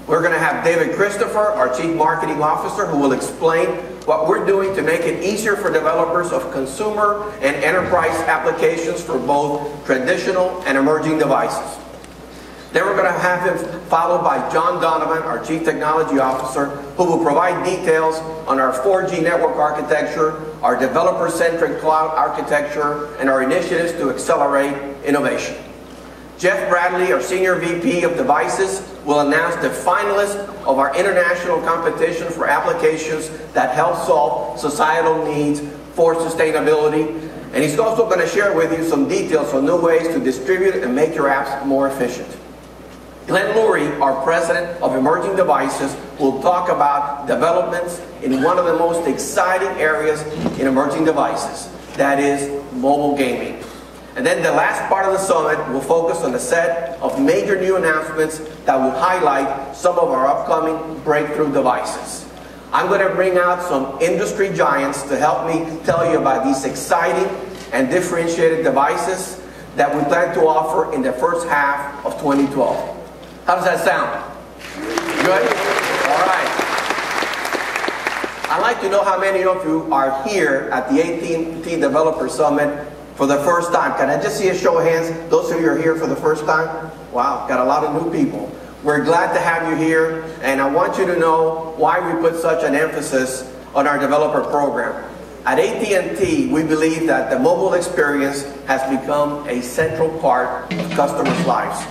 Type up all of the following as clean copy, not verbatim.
We're going to have David Christopher, our Chief Marketing Officer, who will explain what we're doing to make it easier for developers of consumer and enterprise applications for both traditional and emerging devices. Then we're going to have him followed by John Donovan, our Chief Technology Officer, who will provide details on our 4G network architecture, our developer-centric cloud architecture, and our initiatives to accelerate innovation. Jeff Bradley, our Senior VP of Devices, will announce the finalists of our international competition for applications that help solve societal needs for sustainability. And he's also going to share with you some details on new ways to distribute and make your apps more efficient. Glenn Lurie, our President of Emerging Devices, will talk about developments in one of the most exciting areas in emerging devices, that is mobile gaming. And then the last part of the summit will focus on a set of major new announcements that will highlight some of our upcoming breakthrough devices. I'm going to bring out some industry giants to help me tell you about these exciting and differentiated devices that we plan to offer in the first half of 2012. How does that sound? Good? All right. I'd like to know how many of you are here at the AT&T Developer Summit for the first time. Can I just see a show of hands? Those of you who are here for the first time? Wow, got a lot of new people. We're glad to have you here, and I want you to know why we put such an emphasis on our developer program. At AT&T, we believe that the mobile experience has become a central part of customers' lives.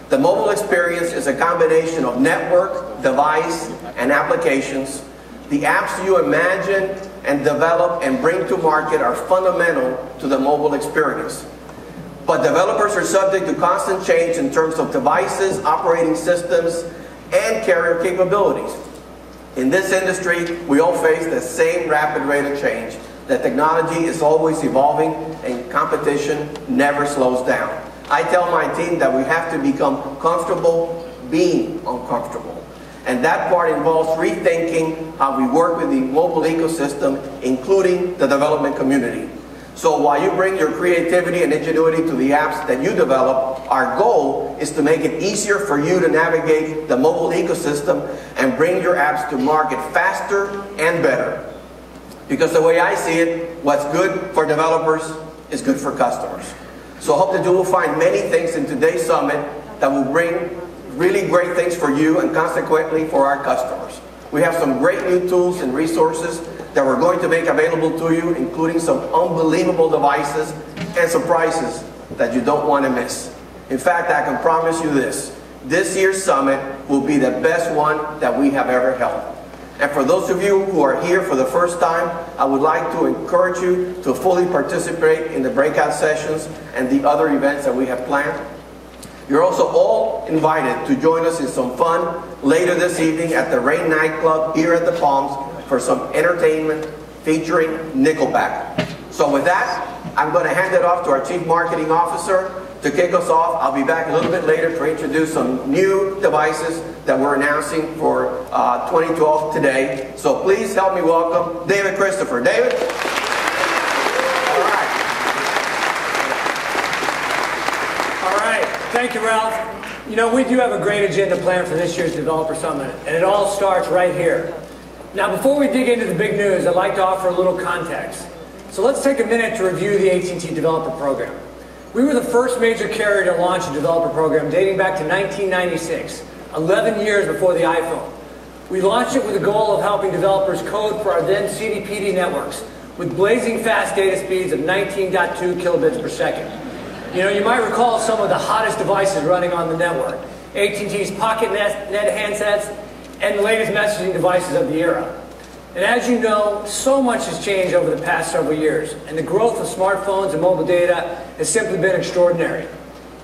The mobile experience is a combination of network, device, and applications. The apps you imagine and develop and bring to market are fundamental to the mobile experience. But developers are subject to constant change in terms of devices, operating systems, and carrier capabilities. In this industry, we all face the same rapid rate of change. The technology is always evolving, and competition never slows down. I tell my team that we have to become comfortable being uncomfortable. And that part involves rethinking how we work with the mobile ecosystem, including the development community. So while you bring your creativity and ingenuity to the apps that you develop, our goal is to make it easier for you to navigate the mobile ecosystem and bring your apps to market faster and better. Because the way I see it, what's good for developers is good for customers. So I hope that you will find many things in today's summit that will bring really great things for you and consequently for our customers. We have some great new tools and resources that we're going to make available to you, including some unbelievable devices and surprises that you don't want to miss. In fact, I can promise you this year's summit will be the best one that we have ever held. And for those of you who are here for the first time, I would like to encourage you to fully participate in the breakout sessions and the other events that we have planned. You're also all invited to join us in some fun later this evening at the Rain nightclub here at the Palms for some entertainment featuring Nickelback. So with that, I'm going to hand it off to our Chief Marketing Officer to kick us off. I'll be back a little bit later to introduce some new devices that we're announcing for 2012 today. So please help me welcome David Christopher. David? All right. Thank you, Ralph. You know, we do have a great agenda planned for this year's Developer Summit, and it all starts right here. Now, before we dig into the big news, I'd like to offer a little context. So let's take a minute to review the AT&T Developer Program. We were the first major carrier to launch a developer program dating back to 1996, 11 years before the iPhone. We launched it with the goal of helping developers code for our then CDPD networks with blazing fast data speeds of 19.2 kilobits per second. You know, you might recall some of the hottest devices running on the network, AT&T's PocketNet handsets, and the latest messaging devices of the era. And as you know, so much has changed over the past several years, and the growth of smartphones and mobile data has simply been extraordinary.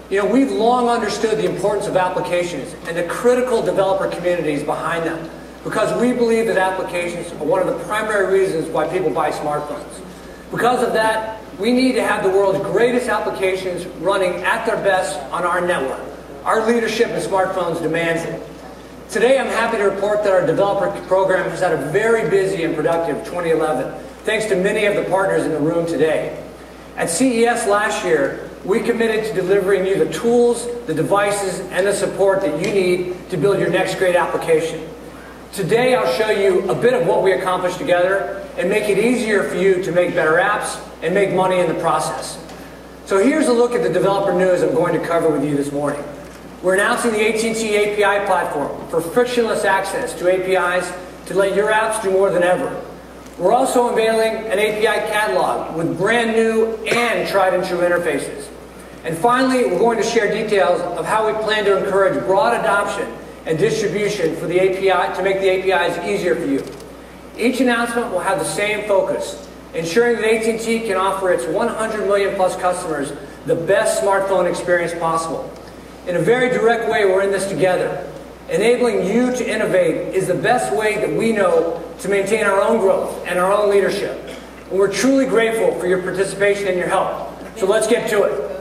You know, we've long understood the importance of applications and the critical developer communities behind them, because we believe that applications are one of the primary reasons why people buy smartphones. Because of that, we need to have the world's greatest applications running at their best on our network. Our leadership in smartphones demands it. Today, I'm happy to report that our developer program has had a very busy and productive 2011, thanks to many of the partners in the room today. At CES last year, we committed to delivering you the tools, the devices, and the support that you need to build your next great application. Today, I'll show you a bit of what we accomplished together and make it easier for you to make better apps and make money in the process. So here's a look at the developer news I'm going to cover with you this morning. We're announcing the AT&T API platform for frictionless access to APIs to let your apps do more than ever. We're also unveiling an API catalog with brand new and tried and true interfaces. And finally, we're going to share details of how we plan to encourage broad adoption and distribution for the API to make the APIs easier for you. Each announcement will have the same focus, ensuring that AT&T can offer its 100 million plus customers the best smartphone experience possible. In a very direct way, we're in this together. Enabling you to innovate is the best way that we know to maintain our own growth and our own leadership. And we're truly grateful for your participation and your help. So let's get to it.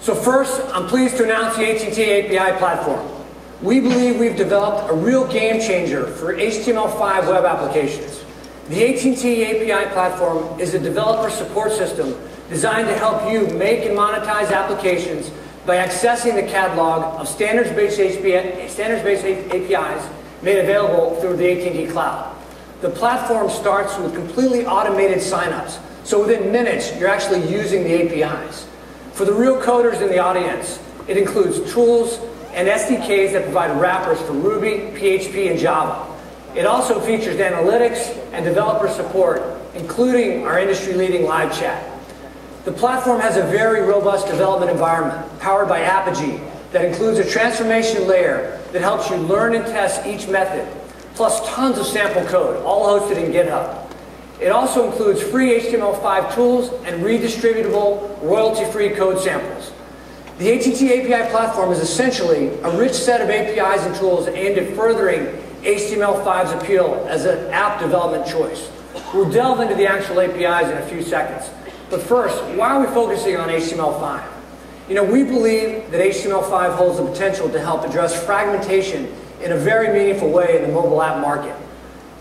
So first, I'm pleased to announce the AT&T API platform. We believe we've developed a real game changer for HTML5 web applications. The AT&T API platform is a developer support system designed to help you make and monetize applications by accessing the catalog of standards-based APIs made available through the AT&T Cloud. The platform starts with completely automated signups, so within minutes, you're actually using the APIs. For the real coders in the audience, it includes tools and SDKs that provide wrappers for Ruby, PHP, and Java. It also features analytics and developer support, including our industry-leading live chat. The platform has a very robust development environment powered by Apogee that includes a transformation layer that helps you learn and test each method, plus tons of sample code, all hosted in GitHub. It also includes free HTML5 tools and redistributable, royalty-free code samples. The AT&T API platform is essentially a rich set of APIs and tools aimed at furthering HTML5's appeal as an app development choice. We'll delve into the actual APIs in a few seconds. But first, why are we focusing on HTML5? You know, we believe that HTML5 holds the potential to help address fragmentation in a very meaningful way in the mobile app market.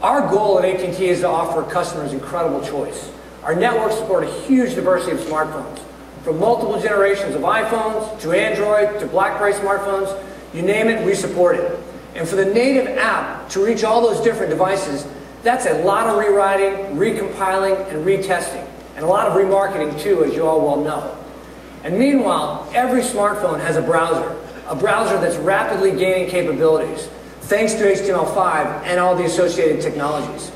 Our goal at AT&T is to offer customers incredible choice. Our networks support a huge diversity of smartphones, from multiple generations of iPhones, to Android, to BlackBerry smartphones, you name it, we support it. And for the native app to reach all those different devices, that's a lot of rewriting, recompiling, and retesting. And a lot of remarketing too, as you all well know. And meanwhile, every smartphone has a browser that's rapidly gaining capabilities, thanks to HTML5 and all the associated technologies.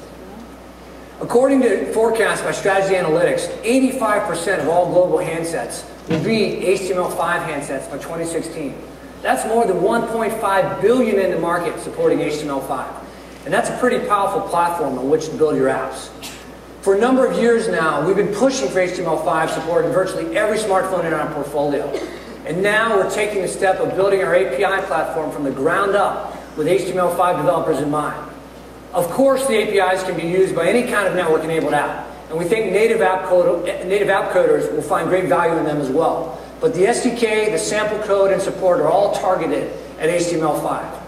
According to forecasts by Strategy Analytics, 85% of all global handsets will be HTML5 handsets by 2016. That's more than 1.5 billion in the market supporting HTML5. And that's a pretty powerful platform on which to build your apps. For a number of years now, we've been pushing for HTML5 support in virtually every smartphone in our portfolio. And now we're taking the step of building our API platform from the ground up with HTML5 developers in mind. Of course, the APIs can be used by any kind of network-enabled app, and we think native app coders will find great value in them as well. But the SDK, the sample code, and support are all targeted at HTML5.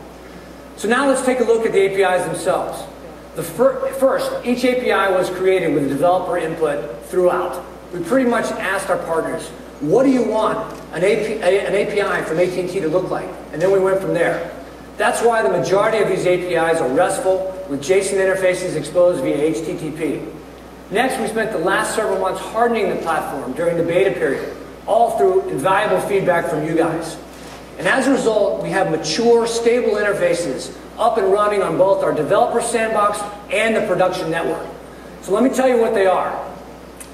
So now let's take a look at the APIs themselves. First, each API was created with developer input throughout. We pretty much asked our partners, what do you want an API from AT&T to look like? And then we went from there. That's why the majority of these APIs are RESTful, with JSON interfaces exposed via HTTP. Next, we spent the last several months hardening the platform during the beta period, all through invaluable feedback from you guys. And as a result, we have mature, stable interfaces up and running on both our developer sandbox and the production network. So let me tell you what they are.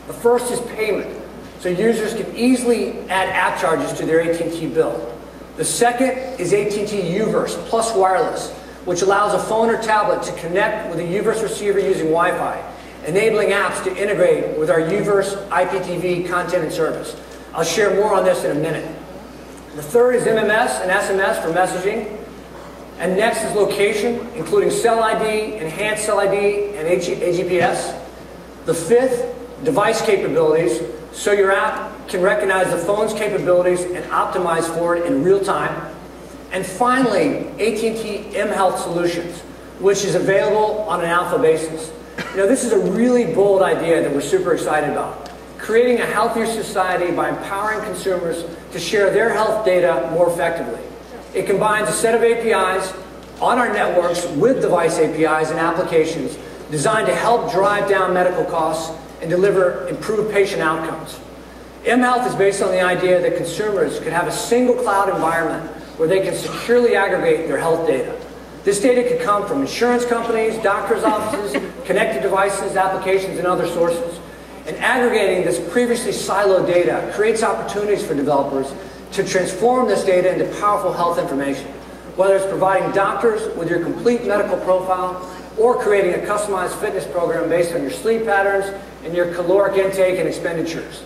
The first is payment, so users can easily add app charges to their AT&T bill. The second is AT&T Uverse plus wireless, which allows a phone or tablet to connect with a Uverse receiver using Wi-Fi, enabling apps to integrate with our Uverse IPTV content and service. I'll share more on this in a minute. The third is MMS and SMS for messaging. And next is location, including Cell ID, Enhanced Cell ID, and AGPS. The fifth, device capabilities, so your app can recognize the phone's capabilities and optimize for it in real time. And finally, AT&T mHealth Solutions, which is available on an alpha basis. You know, this is a really bold idea that we're super excited about. creating a healthier society by empowering consumers to share their health data more effectively. It combines a set of APIs on our networks with device APIs and applications designed to help drive down medical costs and deliver improved patient outcomes. mHealth is based on the idea that consumers could have a single cloud environment where they can securely aggregate their health data. This data could come from insurance companies, doctors' offices, connected devices, applications, and other sources. And aggregating this previously siloed data creates opportunities for developers to transform this data into powerful health information, whether it's providing doctors with your complete medical profile or creating a customized fitness program based on your sleep patterns and your caloric intake and expenditures.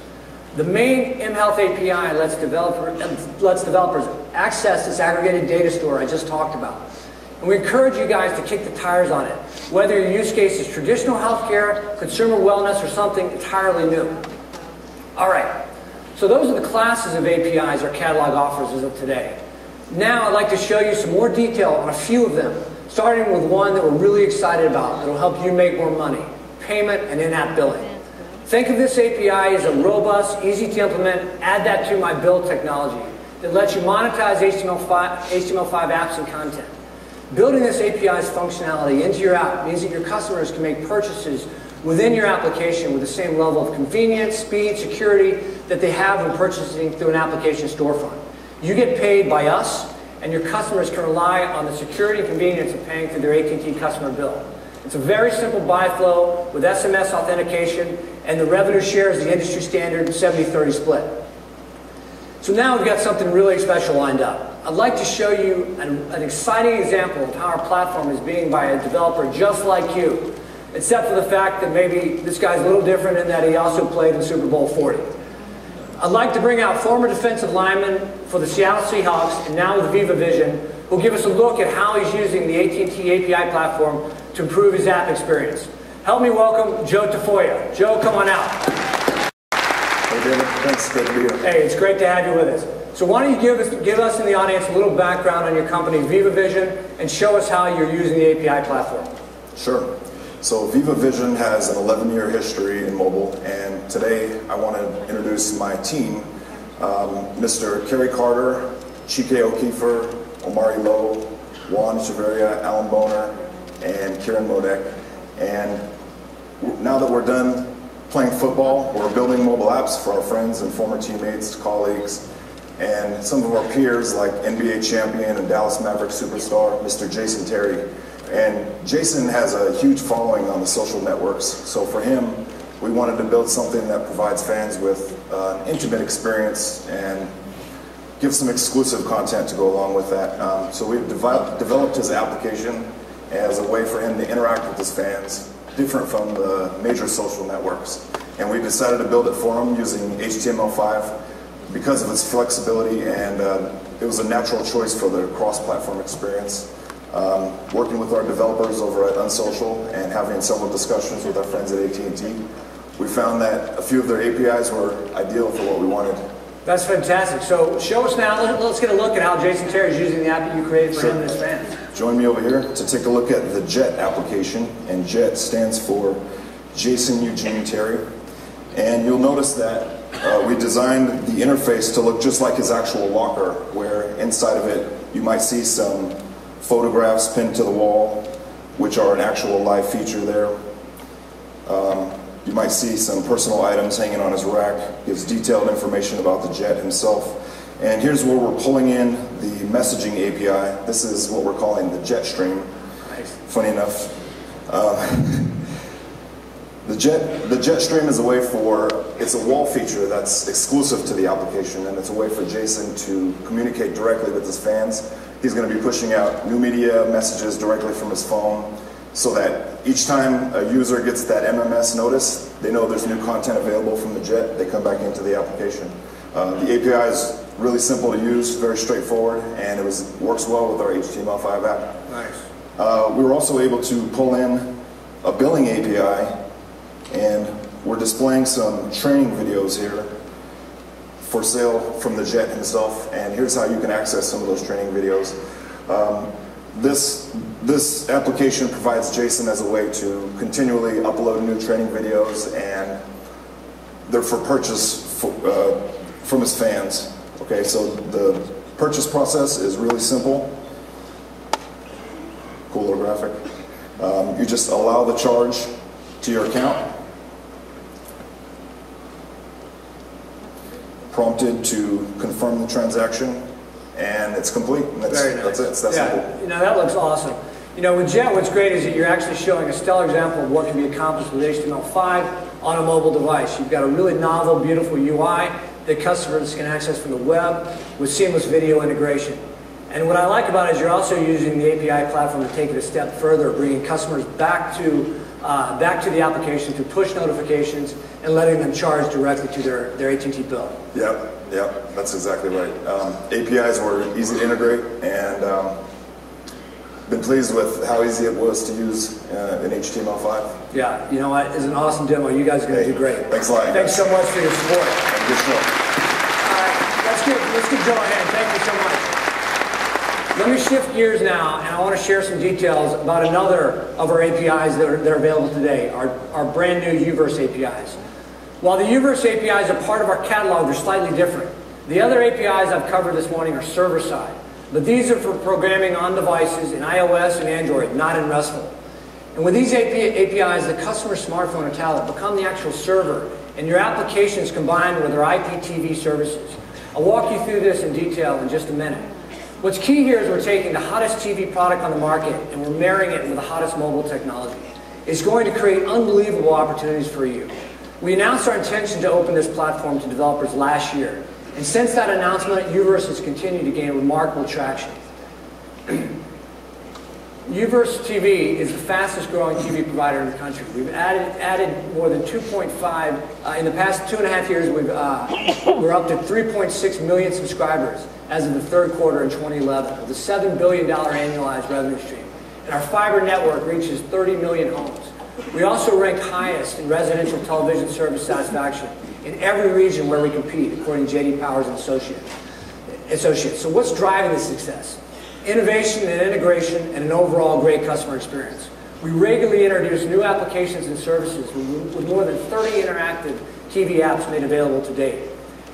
The main mHealth API lets developers access this aggregated data store I just talked about. And we encourage you guys to kick the tires on it, whether your use case is traditional healthcare, consumer wellness, or something entirely new. All right, so those are the classes of APIs our catalog offers as of today. Now I'd like to show you some more detail on a few of them, starting with one that we're really excited about that will help you make more money, payment and in-app billing. Think of this API as a robust, easy to implement, add that to my build technology that lets you monetize HTML5 apps and content. Building this API's functionality into your app means that your customers can make purchases within your application with the same level of convenience, speed, security that they have when purchasing through an application storefront. You get paid by us, and your customers can rely on the security and convenience of paying through their AT&T customer bill. It's a very simple buy flow with SMS authentication, and the revenue share is the industry standard 70-30 split. So now we've got something really special lined up. I'd like to show you an exciting example of how our platform is being by a developer just like you, except for the fact that maybe this guy's a little different in that he also played in Super Bowl 40. I'd like to bring out former defensive lineman for the Seattle Seahawks and now with Viva Vision, who'll give us a look at how he's using the AT&T API platform to improve his app experience. Help me welcome Joe Tafoya. Joe, come on out. Hey, David. Thanks. Great to be here. Hey, it's great to have you with us. So why don't you give us in the audience a little background on your company, Viva Vision, and show us how you're using the API platform. Sure. So Viva Vision has an 11-year history in mobile, and today I want to introduce my team, Mr. Kerry Carter, Chike O'Keefer, Omari Lowe, Juan Echeverria, Alan Boner, and Kieran Modek. And now that we're done playing football, we're building mobile apps for our friends and former teammates, colleagues, and some of our peers like NBA champion and Dallas Mavericks superstar, Mr. Jason Terry. And Jason has a huge following on the social networks, so for him, we wanted to build something that provides fans with an intimate experience and give some exclusive content to go along with that. So we've developed his application as a way for him to interact with his fans, different from the major social networks. And we decided to build it for him using HTML5 because of its flexibility, and it was a natural choice for the cross-platform experience. Working with our developers over at Unsocial and having several discussions with our friends at AT&T, we found that a few of their APIs were ideal for what we wanted. That's fantastic. So show us now, let's get a look at how Jason Terry is using the app that you created for him and his fans. Join me over here to take a look at the JET application, and JET stands for Jason Eugene Terry. And you'll notice that we designed the interface to look just like his actual locker, where inside of it you might see some photographs pinned to the wall, which are an actual live feature there. You might see some personal items hanging on his rack. Gives detailed information about the JET himself. And here's where we're pulling in the messaging API. This is what we're calling the JET stream. Nice. Funny enough. The JET stream is a way it's a wall feature that's exclusive to the application, and it's a way for Jason to communicate directly with his fans. He's going to be pushing out new media messages directly from his phone, so that each time a user gets that MMS notice, they know there's new content available from the JET, they come back into the application. The API is really simple to use, very straightforward, and it works well with our HTML5 app. Nice. We were also able to pull in a billing API, and we're displaying some training videos here for sale from the JET himself, and here's how you can access some of those training videos. This application provides Jason as a way to continually upload new training videos and they're for purchase from his fans. Okay, so the purchase process is really simple. Cool little graphic. You just allow the charge to your account. Prompted to confirm the transaction, and it's complete. And Very nice. That's it. It's that simple. You know, that looks awesome. You know, with Jet, what's great is that you're actually showing a stellar example of what can be accomplished with HTML5 on a mobile device. You've got a really novel, beautiful UI that customers can access from the web with seamless video integration. And what I like about it is you're also using the API platform to take it a step further, bringing customers back to the application through push notifications and letting them charge directly to their AT&T bill. Yep, that's exactly right. APIs were easy to integrate, and been pleased with how easy it was to use in HTML5. Yeah, you know what? It's an awesome demo. You guys are going to do great. Thanks a lot. Thanks so much for your support. Good show. All right, let's give Joe a hand. Thank you so much. Let me shift gears now, and I want to share some details about another of our APIs that are available today, our brand new Uverse APIs. While the Uverse APIs are part of our catalog, they're slightly different. The other APIs I've covered this morning are server-side, but these are for programming on devices in iOS and Android, not in RESTful. And with these APIs, the customer smartphone or tablet become the actual server, and your applications combined with our IPTV services. I'll walk you through this in detail in just a minute. What's key here is we're taking the hottest TV product on the market and we're marrying it with the hottest mobile technology. It's going to create unbelievable opportunities for you. We announced our intention to open this platform to developers last year. And since that announcement, Uverse has continued to gain remarkable traction. Uverse TV is the fastest growing TV provider in the country. We've added more than 2.5, in the past 2.5 years, we're up to 3.6 million subscribers as of the third quarter in 2011, with a $7 billion annualized revenue stream. And our fiber network reaches 30 million homes. We also rank highest in residential television service satisfaction in every region where we compete, according to J.D. Powers and Associates. So what's driving this success? Innovation and integration and an overall great customer experience. We regularly introduce new applications and services with more than 30 interactive TV apps made available to date.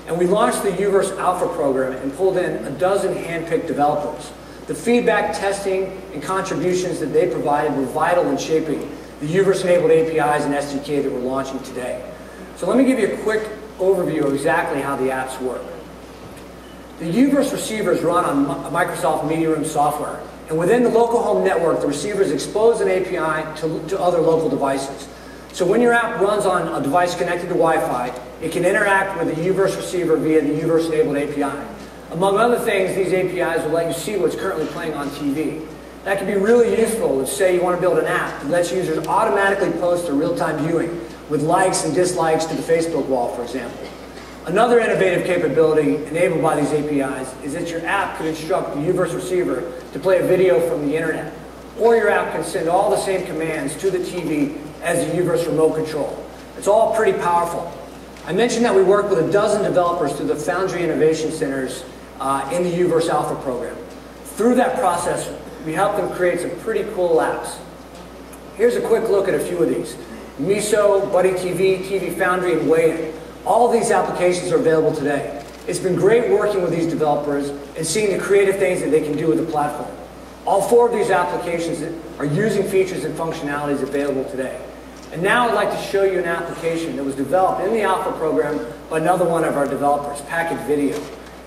And we launched the Uverse Alpha program and pulled in a dozen hand-picked developers. The feedback, testing, and contributions that they provided were vital in shaping the Uverse-enabled APIs and SDK that we're launching today. So let me give you a quick overview of exactly how the apps work. The Uverse receivers run on Microsoft Media Room software, and within the local home network, the receivers expose an API to other local devices. So when your app runs on a device connected to Wi-Fi, it can interact with the Uverse receiver via the Uverse-enabled API. Among other things, these APIs will let you see what's currently playing on TV. That can be really useful if, say, you want to build an app that lets users automatically post a real-time viewing with likes and dislikes to the Facebook wall, for example. Another innovative capability enabled by these APIs is that your app can instruct the Uverse receiver to play a video from the internet, or your app can send all the same commands to the TV as the Uverse remote control. It's all pretty powerful. I mentioned that we work with a dozen developers through the Foundry Innovation Centers in the Uverse Alpha program. Through that process, we help them create some pretty cool apps. Here's a quick look at a few of these. Miso, Buddy TV, TV Foundry, and Weigh-In. All of these applications are available today. It's been great working with these developers and seeing the creative things that they can do with the platform. All four of these applications are using features and functionalities available today. And now I'd like to show you an application that was developed in the Alpha program by another one of our developers, Packet Video.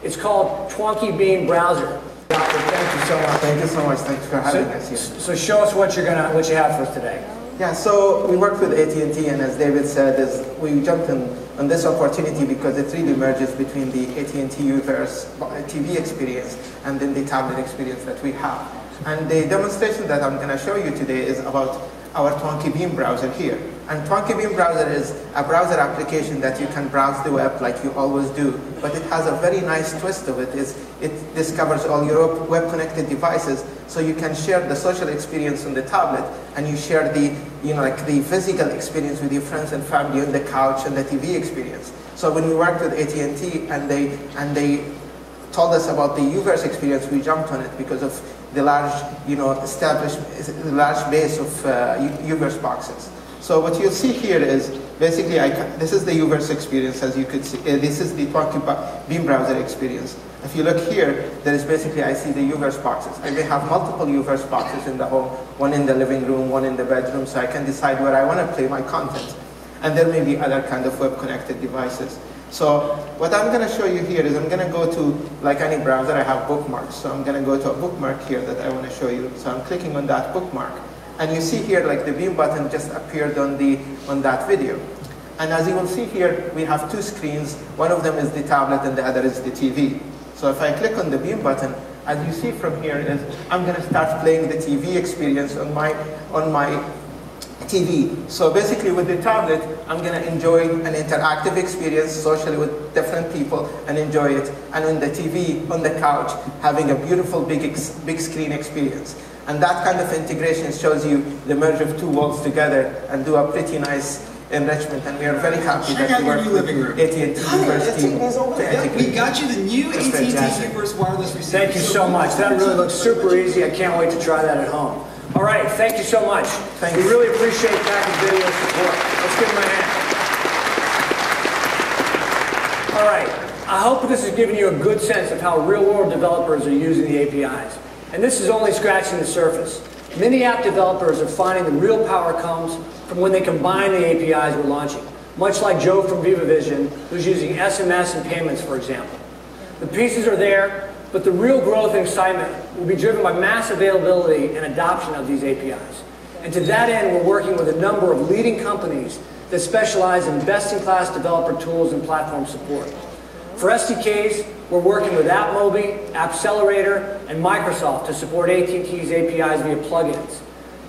It's called Twonky Bean Browser. Thank you so much. Thank you so much. Thanks for having us here. So show us what you have for us today. Yeah, so we worked with AT&T, and as David said, we jumped on this opportunity because it really merges between the AT&T Uverse TV experience and then the tablet experience that we have. And the demonstration that I'm going to show you today is about our Twonky Bean browser here. And Twonky Bean browser is a browser application that you can browse the web like you always do, but it has a very nice twist of it. It discovers all your web-connected devices, so you can share the social experience on the tablet, and you share the, like the physical experience with your friends and family on the couch and the TV experience. So when we worked with AT&T and they told us about the Uverse experience, we jumped on it because of the large, large base of Uverse boxes. So what you'll see here is basically, this is the Uverse experience, as you could see. This is the Beam browser experience. If you look here, there is basically, I see the Uverse boxes. I may have multiple Uverse boxes in the home, one in the living room, one in the bedroom, so I can decide where I want to play my content. And there may be other kind of web-connected devices. So what I'm going to show you here is I'm going to go to, like any browser, I have bookmarks. So I'm going to go to a bookmark here that I want to show you. So I'm clicking on that bookmark. And you see here, like the Beam button just appeared on that video. And as you will see here, we have two screens. One of them is the tablet and the other is the TV. So if I click on the Beam button, as you see from here is I'm going to start playing the TV experience on my TV. So basically with the tablet, I'm going to enjoy an interactive experience socially with different people and enjoy it. And on the TV, on the couch, having a beautiful big screen experience. And that kind of integration shows you the merge of two worlds together and do a pretty nice enrichment. And we are very happy that we work with AT&T Uverse team. We got you the new AT&T Uverse wireless receiver. Thank you so much. That really looks super easy. I can't wait to try that at home. All right, thank you so much. We really appreciate Package Video support. Let's give them a hand. All right, I hope this has given you a good sense of how real-world developers are using the APIs. And this is only scratching the surface. Many app developers are finding the real power comes from when they combine the APIs we're launching, much like Joe from VivaVision, who's using SMS and payments, for example. The pieces are there, but the real growth and excitement will be driven by mass availability and adoption of these APIs. And to that end, we're working with a number of leading companies that specialize in best-in-class developer tools and platform support. For SDKs, we're working with AppMobi, AppCelerator, and Microsoft to support AT&T's APIs via plugins.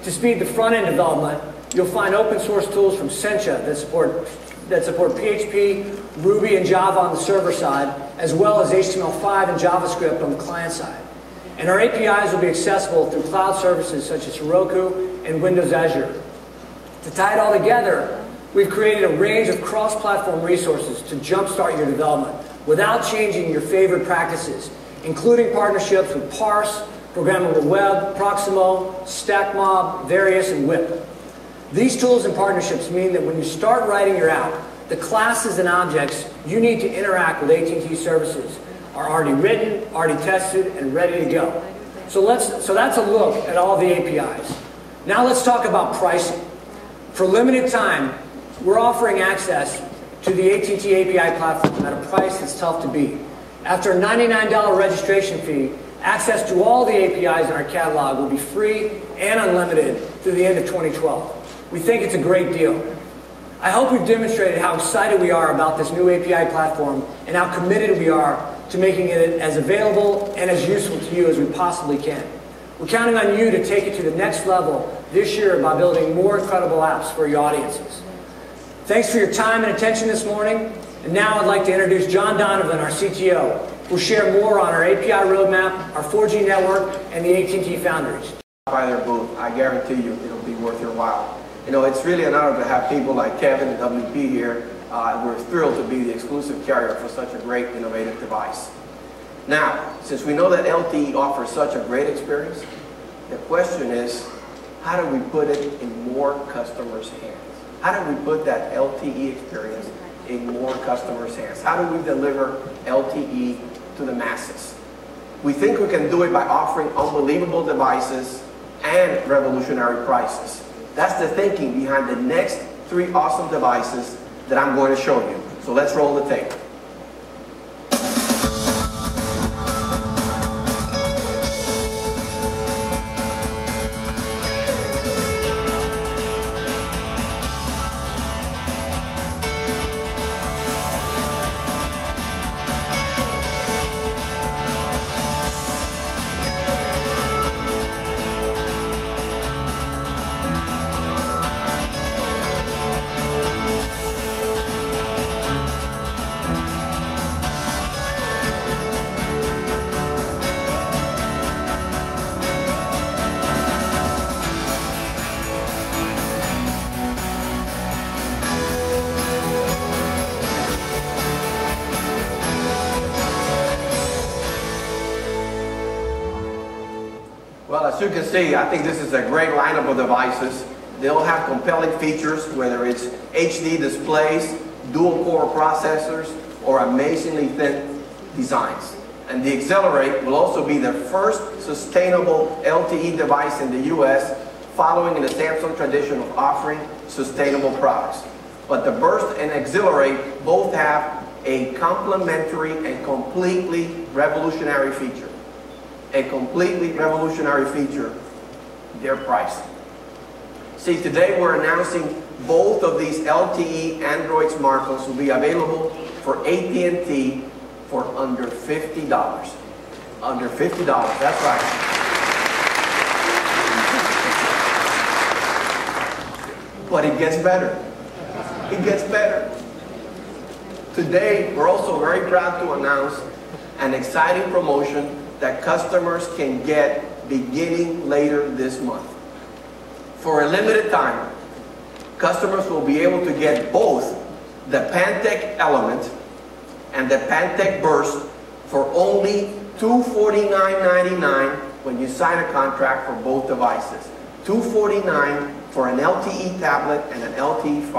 To speed the front-end development, you'll find open-source tools from Sencha that support PHP, Ruby, and Java on the server side, as well as HTML5 and JavaScript on the client side. And our APIs will be accessible through cloud services such as Heroku and Windows Azure. To tie it all together, we've created a range of cross-platform resources to jumpstart your development without changing your favorite practices, including partnerships with Parse, Programmable Web, Proximo, StackMob, Various, and Whip. These tools and partnerships mean that when you start writing your app, the classes and objects you need to interact with AT&T services are already written, already tested, and ready to go. So that's a look at all the APIs. Now let's talk about pricing. For limited time, we're offering access to the AT&T API platform at a price that's tough to beat. After a $99 registration fee, access to all the APIs in our catalog will be free and unlimited through the end of 2012. We think it's a great deal. I hope we've demonstrated how excited we are about this new API platform and how committed we are to making it as available and as useful to you as we possibly can. We're counting on you to take it to the next level this year by building more incredible apps for your audiences. Thanks for your time and attention this morning. And now I'd like to introduce John Donovan, our CTO, who'll share more on our API roadmap, our 4G network, and the AT&T Foundries. By their booth, I guarantee you it'll be worth your while. You know, it's really an honor to have people like Kevin and WP here. We're thrilled to be the exclusive carrier for such a great, innovative device. Now, since we know that LTE offers such a great experience, the question is, how do we put it in more customers' hands? How do we put that LTE experience in more customers' hands? How do we deliver LTE to the masses? We think we can do it by offering unbelievable devices and revolutionary prices. That's the thinking behind the next 3 awesome devices that I'm going to show you. So let's roll the tape. Well, as you can see, I think this is a great lineup of devices. They'll have compelling features, whether it's HD displays, dual-core processors, or amazingly thin designs. And the Accelerate will also be the first sustainable LTE device in the US, following in the Samsung tradition of offering sustainable products. But the Burst and Accelerate both have a complementary and completely revolutionary feature. A completely revolutionary feature, their price. See, today we're announcing both of these LTE Android smartphones will be available for AT&T for under $50. Under $50, that's right. But it gets better. It gets better. Today, we're also very proud to announce an exciting promotion that customers can get beginning later this month. For a limited time, customers will be able to get both the Pantech Element and the Pantech Burst for only $249.99 when you sign a contract for both devices. $249 for an LTE tablet and an LTE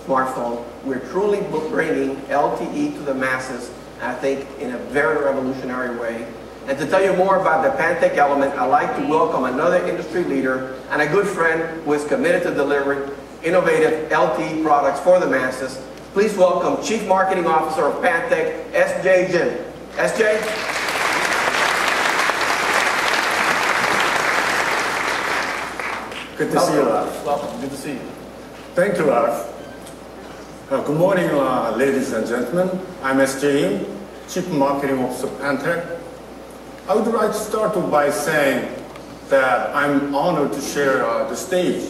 smartphone. We're truly bringing LTE to the masses, I think, in a very revolutionary way. And to tell you more about the Pantech Element, I'd like to welcome another industry leader and a good friend who is committed to delivering innovative LTE products for the masses. Please welcome Chief Marketing Officer of Pantech, S.J. Jin. S.J.? Good to see you, Ralph. Welcome. Good to see you. Thank you, Ralph. Good morning, ladies and gentlemen. I'm S.J. Jin, Chief Marketing Officer of Pantech. I would like to start by saying that I'm honored to share the stage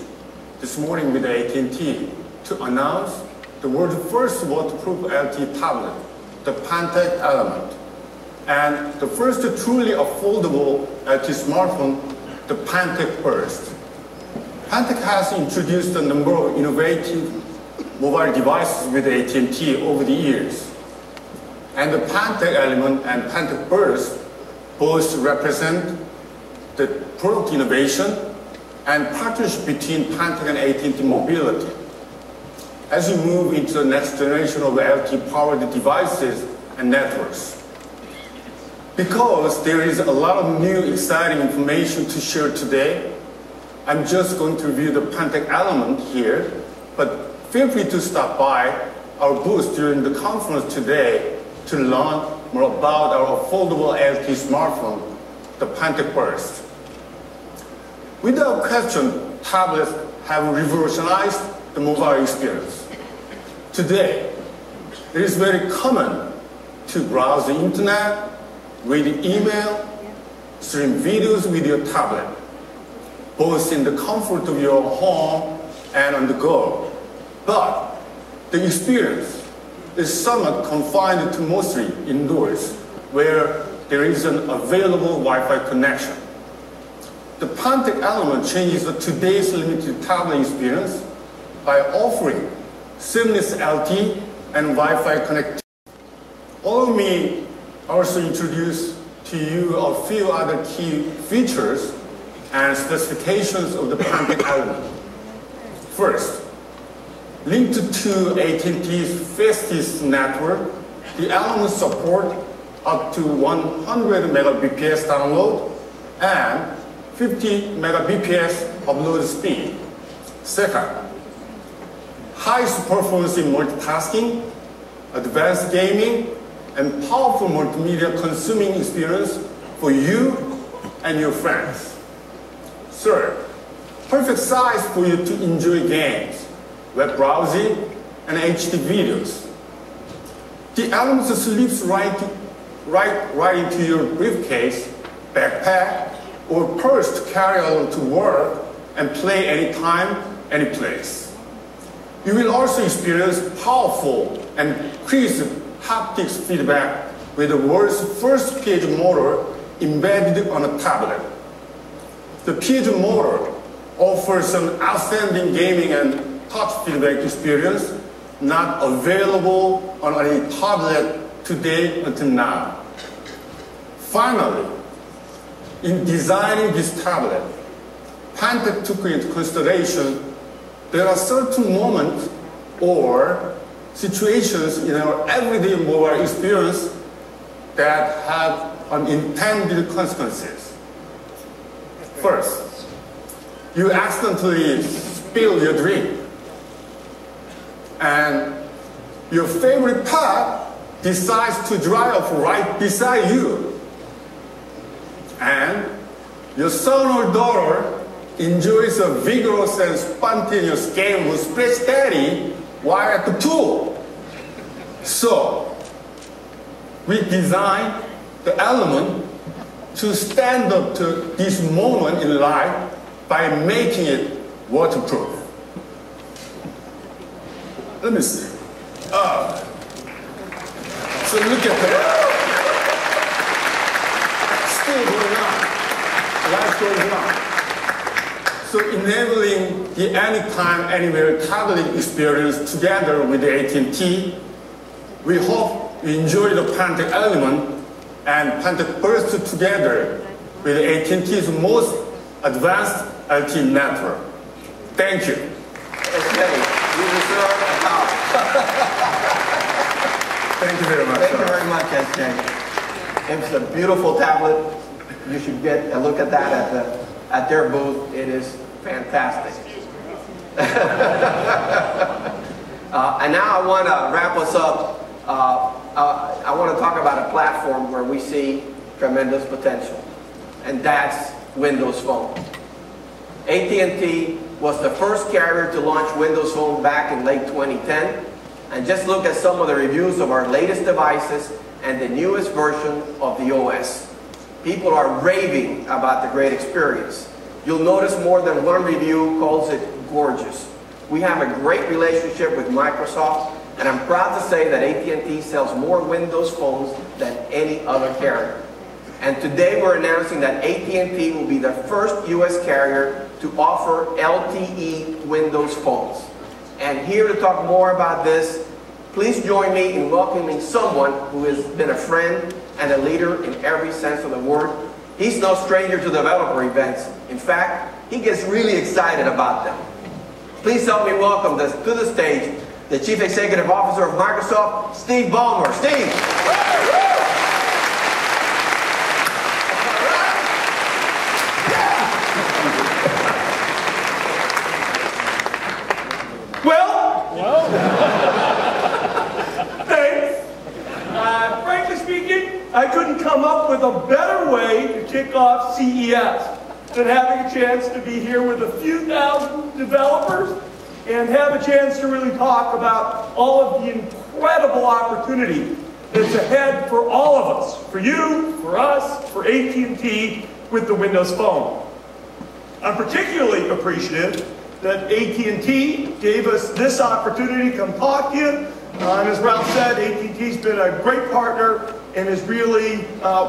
this morning with AT&T to announce the world's first waterproof LTE tablet, the Pantech Element, and the first truly affordable LTE smartphone, the Pantech Burst. Pantech has introduced a number of innovative mobile devices with AT&T over the years, and the Pantech Element and Pantech Burst both represent the product innovation and partnership between Pantech and AT&T Mobility. As we move into the next generation of LTE-powered devices and networks. Because there is a lot of new exciting information to share today, I'm just going to review the Pantech Element here, but feel free to stop by our booth during the conference today to learn more about our affordable LTE smartphone, the Pantech Burst. Without question, tablets have revolutionized the mobile experience. Today, it is very common to browse the internet, read email, stream videos with your tablet, both in the comfort of your home and on the go. But the experience is somewhat confined to mostly indoors, where there is an available Wi-Fi connection. The Pantech Element changes today's limited tablet experience by offering seamless LTE and Wi-Fi connectivity. Allow me also introduce to you a few other key features and specifications of the Pantech Element. First, linked to AT&T's fastest network, the Element support up to 100 Mbps download and 50 Mbps upload speed. Second, highest performance in multitasking, advanced gaming, and powerful multimedia consuming experience for you and your friends. Third, perfect size for you to enjoy games, web browsing, and HD videos. The Element slips right into your briefcase, backpack, or purse to carry along to work and play anytime, any place. You will also experience powerful and crisp haptics feedback with the world's first piezo motor embedded on a tablet. The piezo motor offers an outstanding gaming and touch feedback experience not available on any tablet today until now. Finally, in designing this tablet, Pantech took into consideration there are certain moments or situations in our everyday mobile experience that have unintended consequences. First, you accidentally spill your drink, and your favorite pet decides to drive off right beside you, and your son or daughter enjoys a vigorous and spontaneous game with Splash Daddy while at the pool. So, we designed the element to stand up to this moment in life by making it waterproof. Let me see. So look at that. Still going on. Life goes on. So enabling the anytime, anywhere traveling experience together with the AT&T, we hope you enjoy the Pantech element and Pantech burst together with AT&T's most advanced LTE network. Thank you. Okay, you deserve a house. Thank you very much. Thank you very much, SJ. It's a beautiful tablet. You should get a look at that at their booth. It is fantastic. And now I want to wrap us up. I want to talk about a platform where we see tremendous potential, and that's Windows Phone. AT&T was the first carrier to launch Windows Phone back in late 2010, and just look at some of the reviews of our latest devices and the newest version of the OS. People are raving about the great experience. You'll notice more than one review calls it gorgeous. We have a great relationship with Microsoft, and I'm proud to say that AT&T sells more Windows phones than any other carrier. And today we're announcing that AT&T will be the first US carrier to offer LTE Windows phones. And here to talk more about this, please join me in welcoming someone who has been a friend and a leader in every sense of the word. He's no stranger to developer events. In fact, he gets really excited about them. Please help me welcome to the stage the Chief Executive Officer of Microsoft, Steve Ballmer. Steve! I couldn't come up with a better way to kick off CES than having a chance to be here with a few thousand developers and have a chance to really talk about all of the incredible opportunity that's ahead for all of us, for you, for us, for AT&T with the Windows Phone. I'm particularly appreciative that AT&T gave us this opportunity to come talk to you. And as Ralph said, AT&T's been a great partner and has really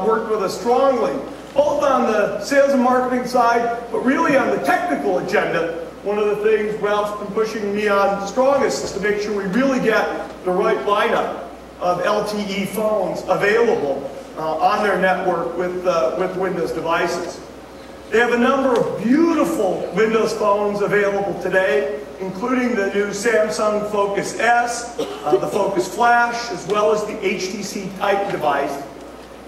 worked with us strongly, both on the sales and marketing side, but really on the technical agenda. One of the things Ralph's been pushing me on strongest is to make sure we really get the right lineup of LTE phones available on their network with Windows devices. They have a number of beautiful Windows phones available today, including the new Samsung Focus S, the Focus Flash, as well as the HTC Titan device.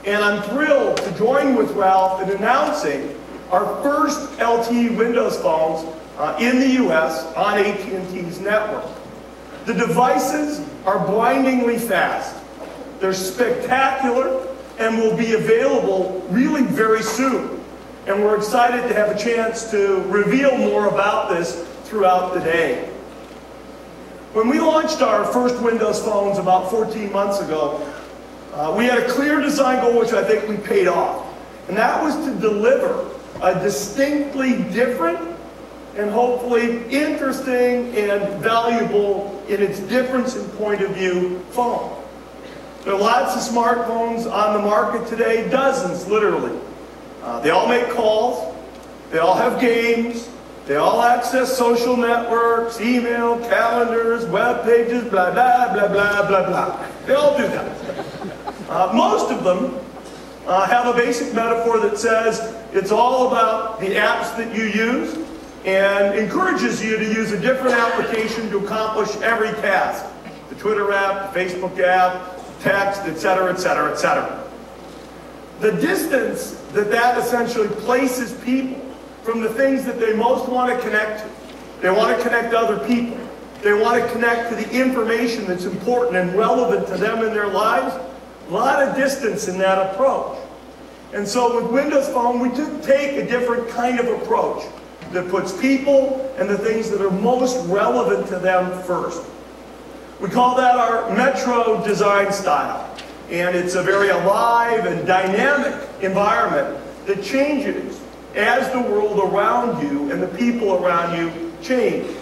And I'm thrilled to join with Ralph in announcing our first LTE Windows phones in the US on AT&T's network. The devices are blindingly fast. They're spectacular and will be available really very soon. And we're excited to have a chance to reveal more about this throughout the day. When we launched our first Windows phones about 14 months ago, we had a clear design goal which I think we paid off. And that was to deliver a distinctly different and hopefully interesting and valuable in its difference in point of view phone. There are lots of smartphones on the market today, dozens literally. They all make calls, they all have games, they all access social networks, email, calendars, web pages, blah, blah, blah, blah, blah, blah. They all do that. Most of them have a basic metaphor that says it's all about the apps that you use and encourages you to use a different application to accomplish every task. The Twitter app, the Facebook app, text, etc., etc., etc. The distance that essentially places people from the things that they most want to connect to. They want to connect to other people. They want to connect to the information that's important and relevant to them in their lives. A lot of distance in that approach. And so with Windows Phone, we take a different kind of approach that puts people and the things that are most relevant to them first. We call that our Metro design style. And it's a very alive and dynamic environment that changes as the world around you and the people around you change.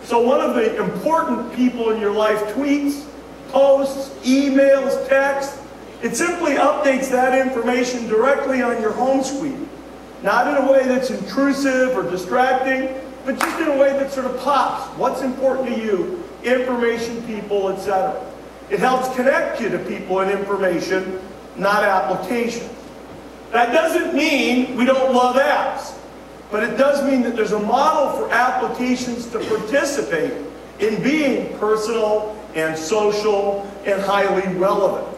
So one of the important people in your life tweets, posts, emails, texts, it simply updates that information directly on your home screen. Not in a way that's intrusive or distracting, but just in a way that sort of pops. What's important to you, information, people, etc. It helps connect you to people and information, not applications. That doesn't mean we don't love apps, but it does mean that there's a model for applications to participate in being personal and social and highly relevant.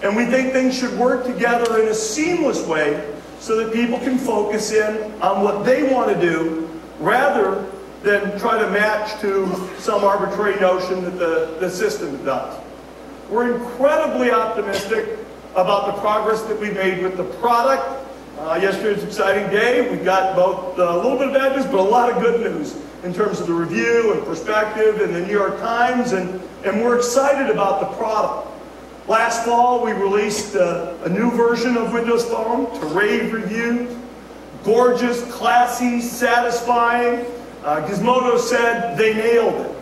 And we think things should work together in a seamless way so that people can focus in on what they want to do rather than try to match to some arbitrary notion that the system does. We're incredibly optimistic about the progress that we made with the product. Yesterday's an exciting day. We got both a little bit of bad news, but a lot of good news in terms of the review and perspective in the New York Times, and we're excited about the product. Last fall, we released a new version of Windows Phone to rave reviews. Gorgeous, classy, satisfying. Gizmodo said they nailed it.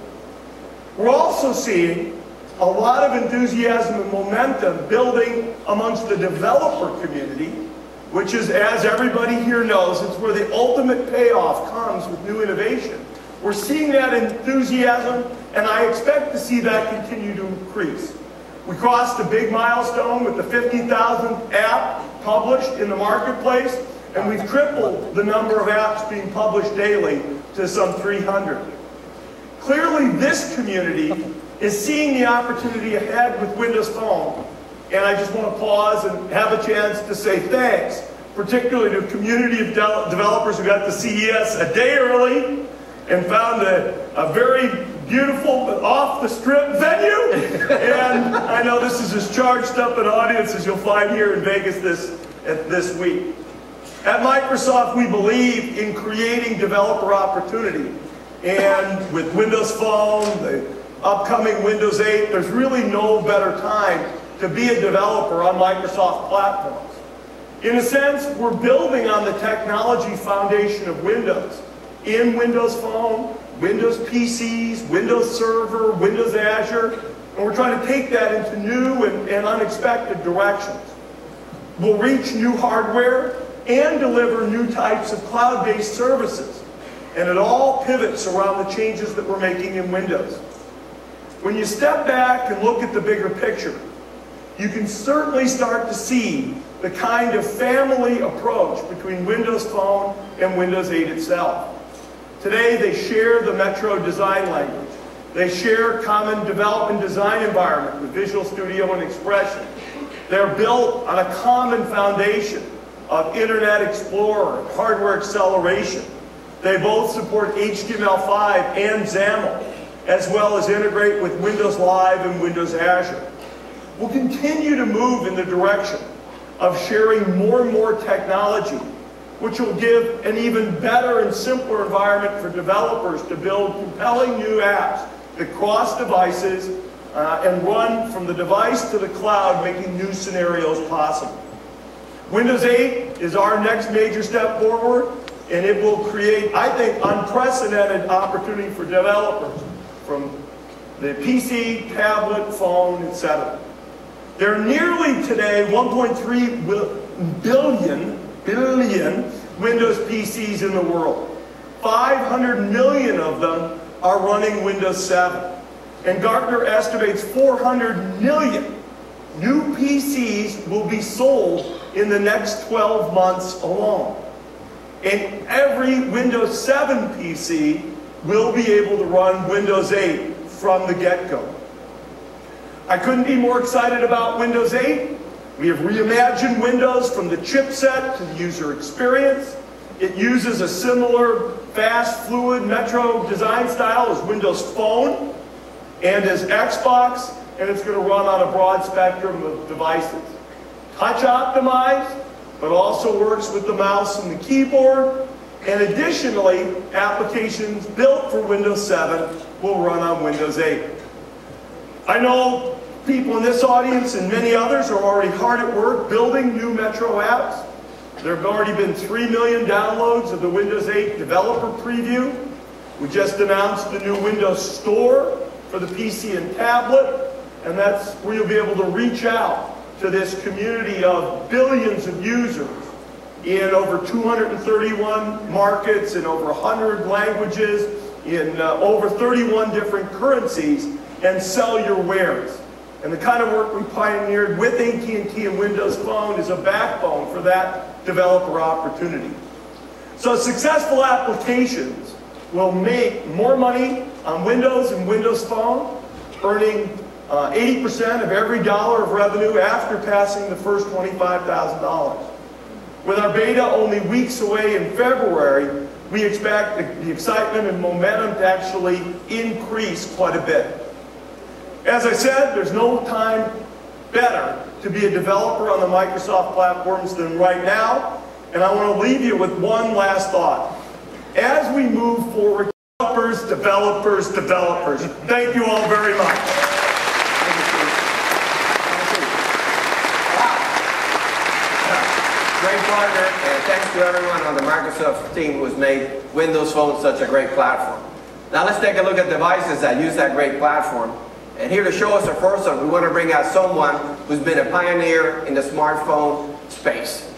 We're also seeing a lot of enthusiasm and momentum building amongst the developer community, which is, as everybody here knows, it's where the ultimate payoff comes with new innovation. We're seeing that enthusiasm, and I expect to see that continue to increase. We crossed a big milestone with the 50,000th app published in the marketplace, and we've tripled the number of apps being published daily to some 300. Clearly, this community is seeing the opportunity ahead with Windows Phone, and I just want to pause and have a chance to say thanks, particularly to a community of developers who got to CES a day early and found a very beautiful but off-the-strip venue. And I know this is as charged up an audience as you'll find here in Vegas this week. At Microsoft, we believe in creating developer opportunity. And with Windows Phone, the upcoming Windows 8, there's really no better time to be a developer on Microsoft platforms. In a sense, we're building on the technology foundation of Windows. In Windows Phone, Windows PCs, Windows Server, Windows Azure, and we're trying to take that into new and unexpected directions. We'll reach new hardware and deliver new types of cloud-based services. And it all pivots around the changes that we're making in Windows. When you step back and look at the bigger picture, you can certainly start to see the kind of family approach between Windows Phone and Windows 8 itself. Today, they share the Metro design language. They share common development design environment with Visual Studio and Expression. They're built on a common foundation of Internet Explorer and hardware acceleration. They both support HTML5 and XAML, as well as integrate with Windows Live and Windows Azure. We'll continue to move in the direction of sharing more and more technology, which will give an even better and simpler environment for developers to build compelling new apps that cross devices and run from the device to the cloud, making new scenarios possible. Windows 8 is our next major step forward, and it will create, I think, unprecedented opportunity for developers from the PC, tablet, phone, etc. There are nearly today 1.3 billion Windows PCs in the world. 500 million of them are running Windows 7. And Gartner estimates 400 million new PCs will be sold in the next 12 months alone. And every Windows 7 PC will be able to run Windows 8 from the get-go. I couldn't be more excited about Windows 8. We have reimagined Windows from the chipset to the user experience. It uses a similar fast, fluid, Metro design style as Windows Phone and as Xbox, and it's going to run on a broad spectrum of devices. Touch optimized, but also works with the mouse and the keyboard. And additionally, applications built for Windows 7 will run on Windows 8. I know people in this audience and many others are already hard at work building new Metro apps. There have already been 3 million downloads of the Windows 8 developer preview. We just announced the new Windows Store for the PC and tablet, and that's where you'll be able to reach out to this community of billions of users in over 231 markets, in over 100 languages, in over 31 different currencies, and sell your wares. And the kind of work we pioneered with AT&T and Windows Phone is a backbone for that developer opportunity. So successful applications will make more money on Windows and Windows Phone, earning 80% of every dollar of revenue after passing the first $25,000. With our beta only weeks away in February, we expect the excitement and momentum to actually increase quite a bit. As I said, there's no time better to be a developer on the Microsoft platforms than right now, and I want to leave you with one last thought. As we move forward, developers, thank you all very much. Great partner, and thanks to everyone on the Microsoft team who has made Windows Phone such a great platform. Now let's take a look at devices that use that great platform. And here to show us the first one, we want to bring out someone who's been a pioneer in the smartphone space.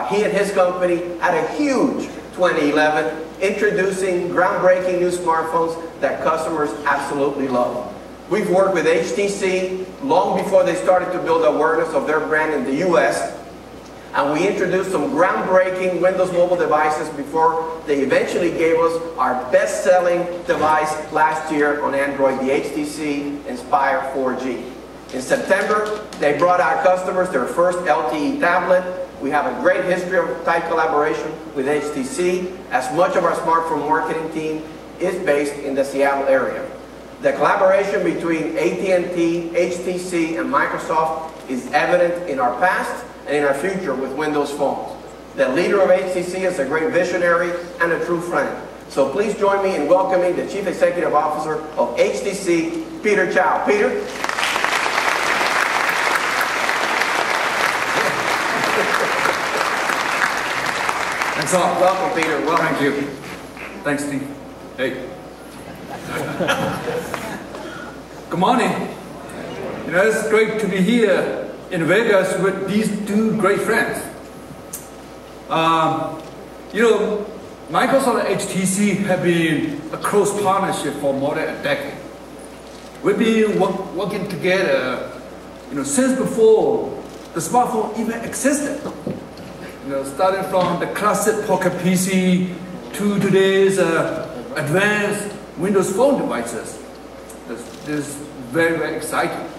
He and his company had a huge 2011, introducing groundbreaking new smartphones that customers absolutely love. We've worked with HTC long before they started to build awareness of their brand in the US, and we introduced some groundbreaking Windows Mobile devices before they eventually gave us our best-selling device last year on Android, the HTC Inspire 4G. In September, they brought our customers their first LTE tablet. We have a great history of tight collaboration with HTC, as much of our smartphone marketing team is based in the Seattle area. The collaboration between AT&T, HTC, and Microsoft is evident in our past and in our future with Windows phones. The leader of HTC is a great visionary and a true friend. So please join me in welcoming the Chief Executive Officer of HTC, Peter Chow. Peter? Thanks a lot. Welcome, Peter. Welcome. Thank you. Thanks, Steve. Hey. Good morning. You know, it's great to be here in Vegas with these two great friends. You know, Microsoft and HTC have been a close partnership for more than a decade. We've been working together, you know, since before the smartphone even existed. You know, starting from the classic Pocket PC to today's advanced Windows Phone devices. This is very, very exciting.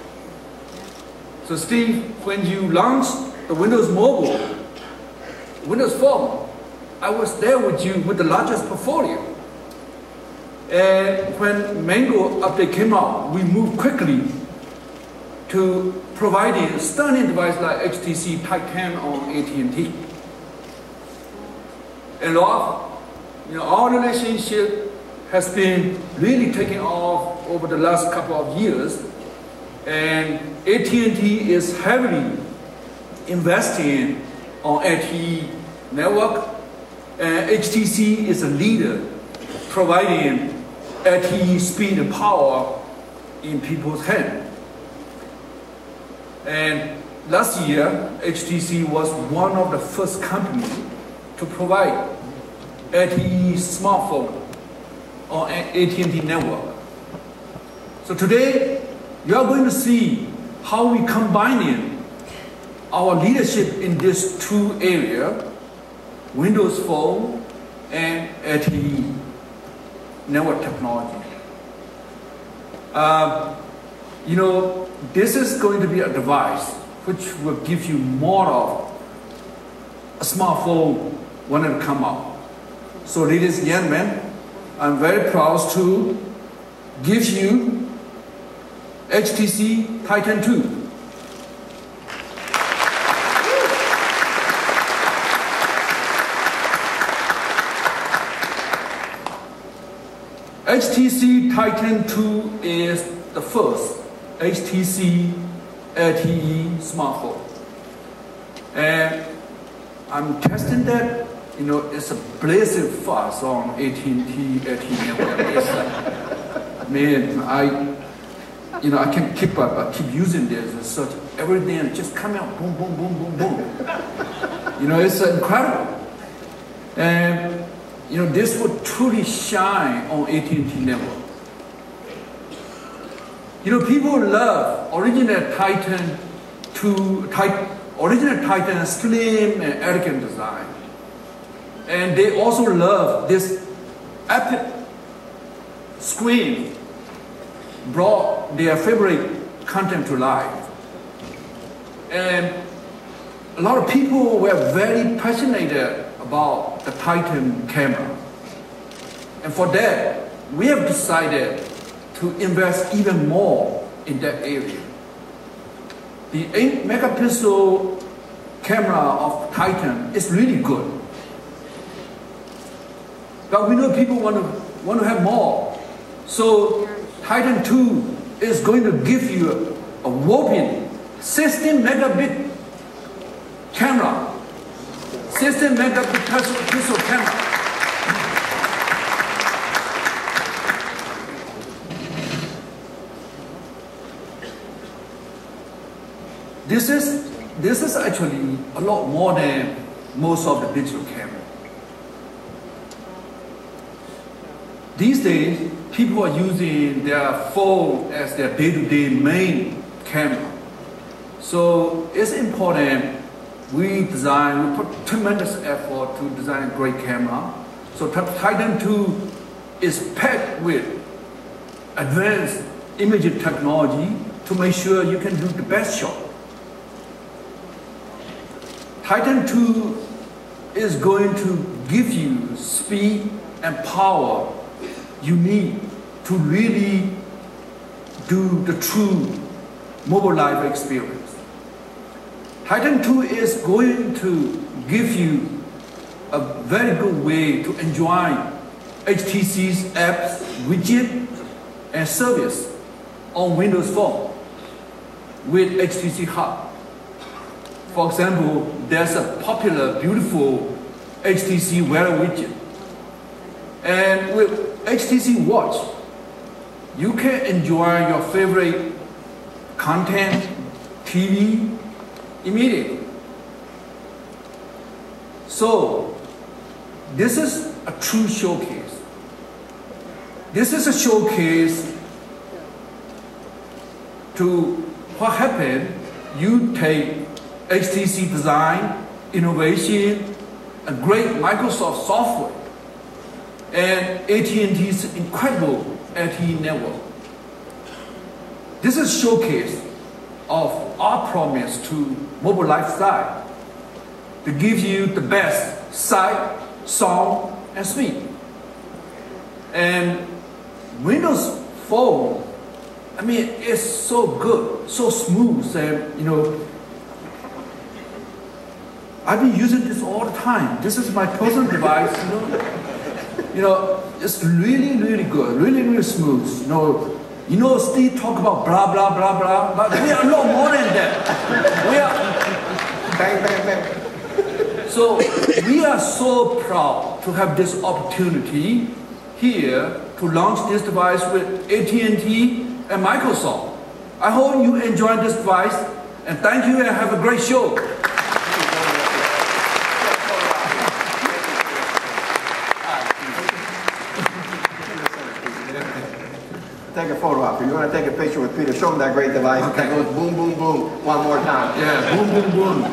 So Steve, when you launched the Windows Mobile, Windows Phone, I was there with you with the largest portfolio. And when Mango update came out, we moved quickly to providing a stunning device like HTC Titan on AT&T. And our relationship has been really taking off over the last couple of years. And AT&T is heavily investing on LTE network, and HTC is a leader providing LTE speed and power in people's hands. And last year, HTC was one of the first companies to provide LTE smartphone on AT&T network. So today, you are going to see how we combine our leadership in these two areas, Windows Phone and AT network technology. You know, this is going to be a device which will give you more of a smartphone when it comes out. So ladies and gentlemen, I'm very proud to give you HTC Titan 2. HTC Titan 2 is the first HTC LTE smartphone. And I'm testing that, you know, it's a blazing fast on AT&T LTE network. Man, I can keep up, I keep using this and search everything and just come out, boom, boom, boom, boom, boom. You know, it's incredible. And you know, this would truly shine on AT&T network. You know, people love original Titan slim and elegant design. And they also love this epic screen brought their favorite content to life. And a lot of people were very passionate about the Titan camera. And for that, we have decided to invest even more in that area. The 8 megapixel camera of Titan is really good. But we know people want to have more. So Titan 2 is going to give you a whopping 16 megabit camera. 16 megapixel camera. This is actually a lot more than most of the digital camera. These days, people are using their phone as their day-to-day main camera. So it's important we put tremendous effort to design a great camera. So Titan 2 is packed with advanced imaging technology to make sure you can do the best shot. Titan 2 is going to give you speed and power you need to really do the true mobile life experience. Titan 2 is going to give you a very good way to enjoy HTC's apps, widget, and service on Windows Phone with HTC Hub. For example, there's a popular, beautiful HTC Wear widget. And with HTC Watch, you can enjoy your favorite content, TV, immediately. So, this is a true showcase. This is a showcase to what happened. You take HTC design, innovation, a great Microsoft software, and AT&T's incredible LTE network. This is a showcase of our promise to mobile lifestyle to give you the best sight, sound, and speed. And Windows Phone, I mean, it's so good, so smooth, and you know, I've been using this all the time. This is my personal device, you know, it's really, really good, really, really smooth. You know, Steve talk about blah, blah, blah, blah, but we are a lot more than that. We are, Bang, bang, bang. So we are so proud to have this opportunity here to launch this device with AT&T and Microsoft. I hope you enjoy this device, and thank you and have a great show. Take a photo op. If you want to take a picture with Peter, show him that great device. Okay. That goes boom, boom, boom, one more time. Yeah, boom, boom, boom. All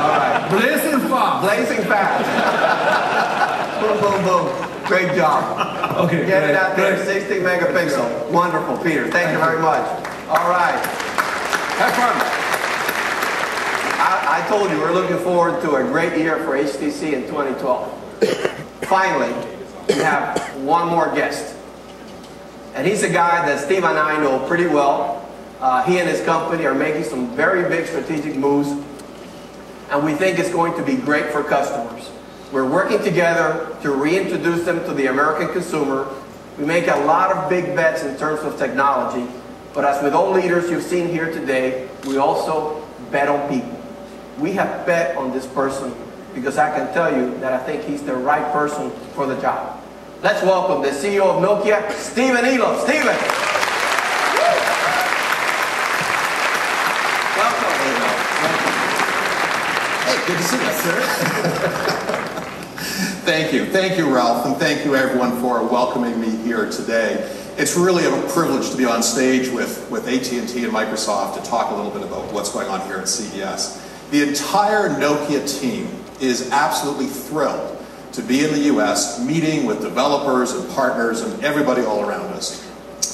right. Blazing fast. Blazing fast. Boom, boom, boom. Great job. Okay. Get it out there, great. 60 megapixel. Wonderful, Peter. Thank you very much. All right. Have fun. I told you we're looking forward to a great year for HTC in 2012. Finally, we have one more guest. And he's a guy that Steve and I know pretty well. He and his company are making some very big strategic moves. And we think it's going to be great for customers. We're working together to reintroduce them to the American consumer. We make a lot of big bets in terms of technology. But as with all leaders you've seen here today, we also bet on people. We have bet on this person because I can tell you that I think he's the right person for the job. Let's welcome the CEO of Nokia, Stephen Elop. Stephen! Welcome. Hey, good to see you, sir. Thank you, Ralph, and thank you everyone for welcoming me here today. It's really a privilege to be on stage with AT&T and Microsoft to talk a little bit about what's going on here at CES. The entire Nokia team is absolutely thrilled to be in the US, meeting with developers and partners and everybody all around us.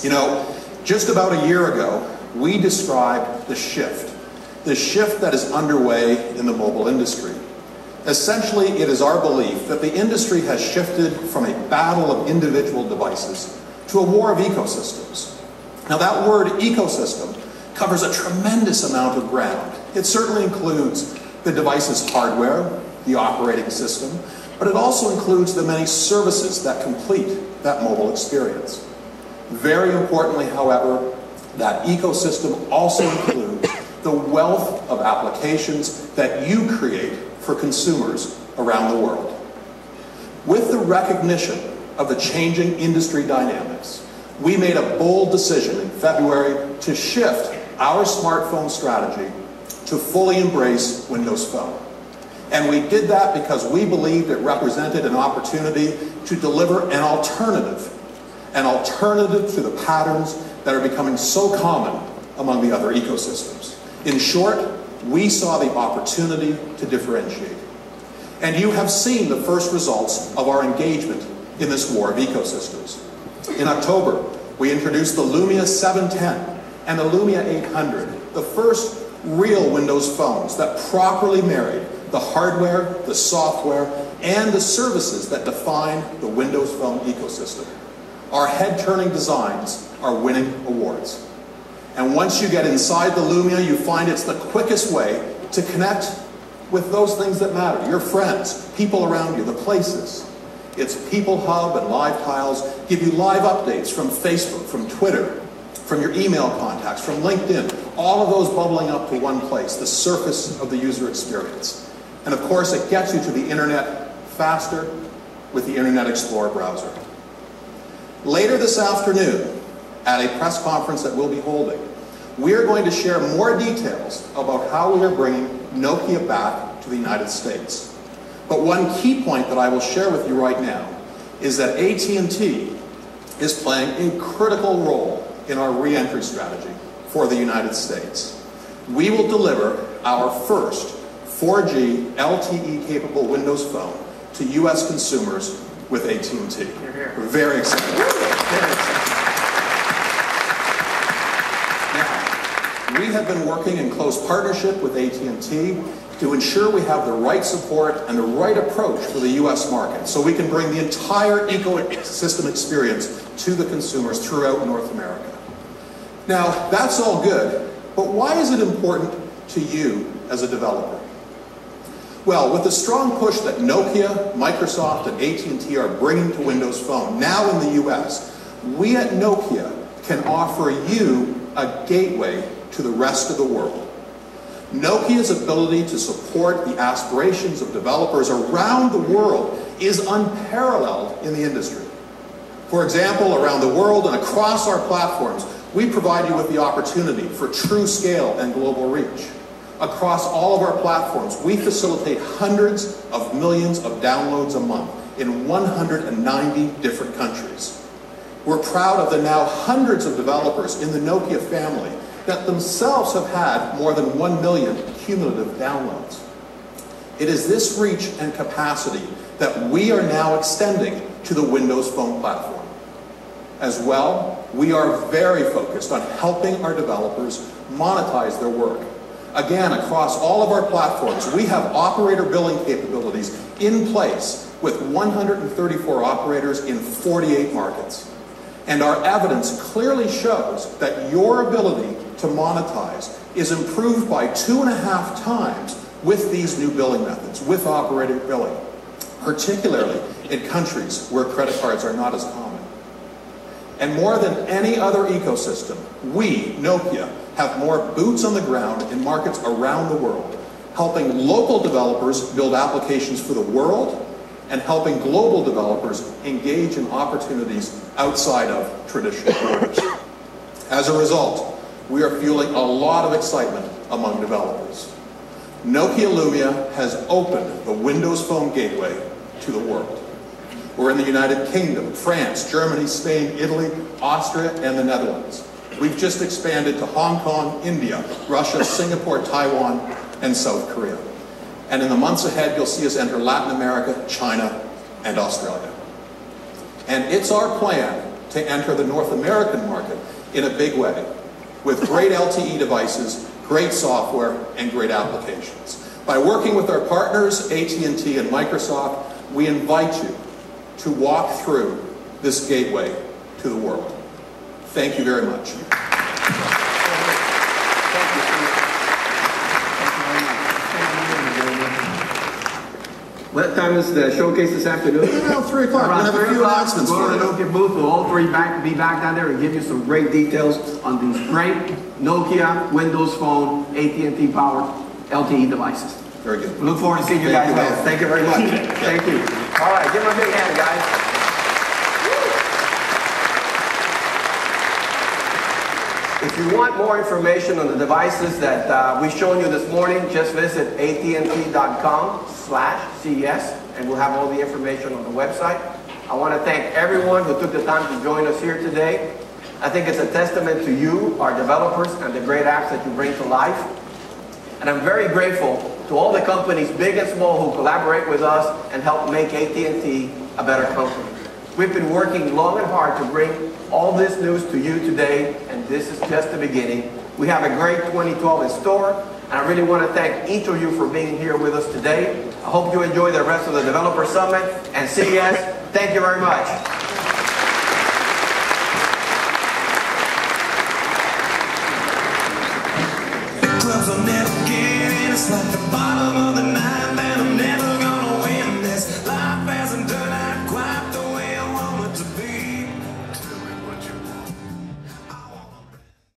You know, just about a year ago, we described the shift that is underway in the mobile industry. Essentially, it is our belief that the industry has shifted from a battle of individual devices to a war of ecosystems. Now, that word ecosystem covers a tremendous amount of ground. It certainly includes the device's hardware, the operating system, but it also includes the many services that complete that mobile experience. Very importantly, however, that ecosystem also includes the wealth of applications that you create for consumers around the world. With the recognition of the changing industry dynamics, we made a bold decision in February to shift our smartphone strategy to fully embrace Windows Phone. And we did that because we believed it represented an opportunity to deliver an alternative to the patterns that are becoming so common among the other ecosystems. In short, we saw the opportunity to differentiate. And you have seen the first results of our engagement in this war of ecosystems. In October, we introduced the Lumia 710 and the Lumia 800, the first real Windows phones that properly married the hardware, the software, and the services that define the Windows Phone ecosystem. Our head-turning designs are winning awards. And once you get inside the Lumia, you find it's the quickest way to connect with those things that matter, your friends, people around you, the places. Its People Hub and Live Tiles give you live updates from Facebook, from Twitter, from your email contacts, from LinkedIn, all of those bubbling up to one place, the surface of the user experience. And of course, it gets you to the internet faster with the Internet Explorer browser. Later this afternoon, at a press conference that we'll be holding, we are going to share more details about how we are bringing Nokia back to the United States. But one key point that I will share with you right now is that AT&T is playing a critical role in our re-entry strategy for the United States. We will deliver our first 4G LTE-capable Windows Phone to U.S. consumers with AT&T. We're very excited. Very excited. Now, we have been working in close partnership with AT&T to ensure we have the right support and the right approach for the U.S. market so we can bring the entire ecosystem experience to the consumers throughout North America. Now, that's all good, but why is it important to you as a developer? Well, with the strong push that Nokia, Microsoft, and AT&T are bringing to Windows Phone, now in the US, we at Nokia can offer you a gateway to the rest of the world. Nokia's ability to support the aspirations of developers around the world is unparalleled in the industry. For example, around the world and across our platforms, we provide you with the opportunity for true scale and global reach. Across all of our platforms, we facilitate hundreds of millions of downloads a month in 190 different countries. We're proud of the now hundreds of developers in the Nokia family that themselves have had more than 1 million cumulative downloads. It is this reach and capacity that we are now extending to the Windows Phone platform. As well, we are very focused on helping our developers monetize their work. Again, across all of our platforms, we have operator billing capabilities in place with 134 operators in 48 markets. And our evidence clearly shows that your ability to monetize is improved by 2.5 times with these new billing methods, with operator billing, particularly in countries where credit cards are not as common. And more than any other ecosystem, we, Nokia, have more boots on the ground in markets around the world, helping local developers build applications for the world and helping global developers engage in opportunities outside of traditional borders. As a result, we are fueling a lot of excitement among developers. Nokia Lumia has opened the Windows Phone gateway to the world. We're in the United Kingdom, France, Germany, Spain, Italy, Austria, and the Netherlands. We've just expanded to Hong Kong, India, Russia, Singapore, Taiwan, and South Korea. And in the months ahead, you'll see us enter Latin America, China, and Australia. And it's our plan to enter the North American market in a big way, with great LTE devices, great software, and great applications. By working with our partners, AT&T and Microsoft, we invite you to walk through this gateway to the world. Thank you very much. What time is the showcase this afternoon? Around 3 o'clock. We'll have a few announcements Go for to the you. Nokia booth. We'll all three be back down there and give you some great details on these great Nokia, Windows Phone, AT&T powered LTE devices. Very good. We look forward to seeing you guys later. Thank you very much. Thank you. All right, give them a big hand, guys. If you want more information on the devices that we've shown you this morning, just visit AT&T.com/CES and we'll have all the information on the website. I want to thank everyone who took the time to join us here today. I think it's a testament to you, our developers, and the great apps that you bring to life. And I'm very grateful to all the companies, big and small, who collaborate with us and help make AT&T a better company. We've been working long and hard to bring all this news to you today, and this is just the beginning. We have a great 2012 in store, and I really want to thank each of you for being here with us today. I hope you enjoy the rest of the Developer Summit and CES. Thank you very much.